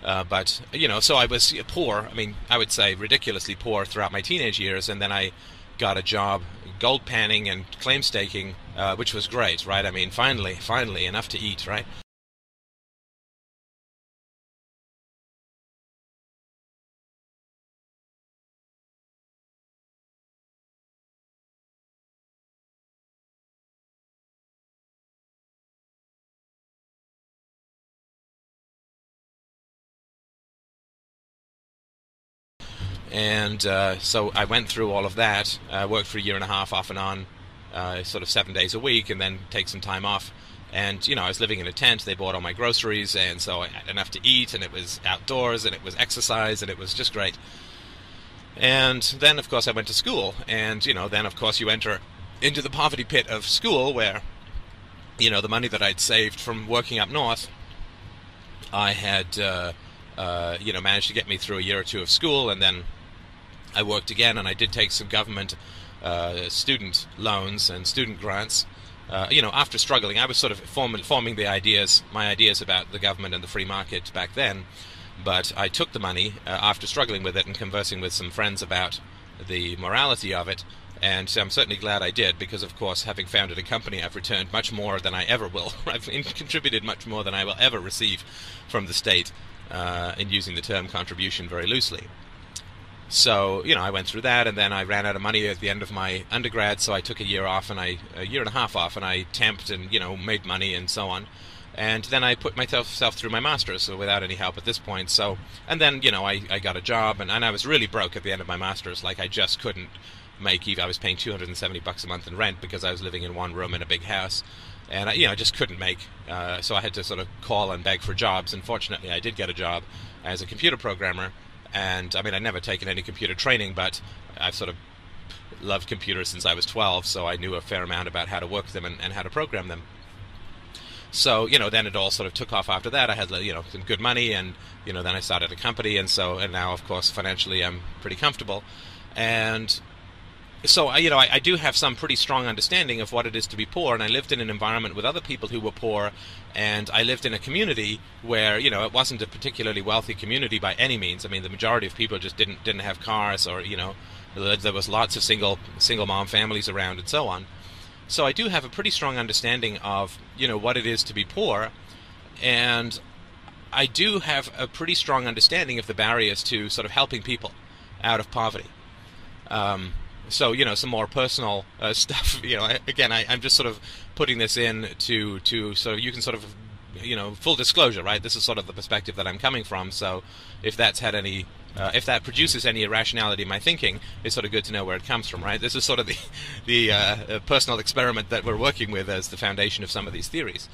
But, you know, so I was poor. I mean, I would say ridiculously poor throughout my teenage years, and then I got a job gold panning and claim staking, which was great, right? I mean, finally, enough to eat, right? And so I went through all of that, worked for a year and a half off and on, sort of 7 days a week, and then take some time off. And, you know, I was living in a tent. They bought all my groceries, and so I had enough to eat, and it was outdoors, and it was exercise, and it was just great. And then, of course, I went to school, and, you know, then, of course, you enter into the poverty pit of school where, you know, the money that I'd saved from working up north, I had, you know, managed to get me through a year or two of school, and then I worked again, and I did take some government student loans and student grants. You know, after struggling, I was sort of forming my ideas about the government and the free market back then. But I took the money after struggling with it and conversing with some friends about the morality of it. And I'm certainly glad I did, because, of course, having founded a company, I've returned much more than I ever will. I've contributed much more than I will ever receive from the state, in using the term contribution very loosely. So, you know, I went through that, and then I ran out of money at the end of my undergrad, so I took a year and a half off, and I temped and, you know, made money and so on. And then I put myself through my master's, so without any help at this point. So, and then, you know, I got a job, and I was really broke at the end of my master's. Like, I just couldn't make even. I was paying $270 a month in rent because I was living in one room in a big house. And I, you know, just couldn't make, so I had to sort of call and beg for jobs. And fortunately, I did get a job as a computer programmer. And I mean, I'd never taken any computer training, but I've sort of loved computers since I was 12, so I knew a fair amount about how to work them and how to program them. So, you know, then it all sort of took off after that. I had, you know, some good money, and, you know, then I started a company, and now, of course, financially I'm pretty comfortable. And so, you know, I do have some pretty strong understanding of what it is to be poor, and I lived in an environment with other people who were poor, and I lived in a community where, you know, it wasn't a particularly wealthy community by any means. I mean, the majority of people just didn't have cars, or, you know, there was lots of single mom families around and so on. So I do have a pretty strong understanding of, you know, what it is to be poor, and I do have a pretty strong understanding of the barriers to sort of helping people out of poverty. So, you know, some more personal stuff, you know, I'm just sort of putting this in to so you can sort of, you know, full disclosure, right? This is sort of the perspective that I'm coming from, so if that's had any, if that produces any irrationality in my thinking, it's sort of good to know where it comes from, right? This is sort of the personal experiment that we're working with as the foundation of some of these theories.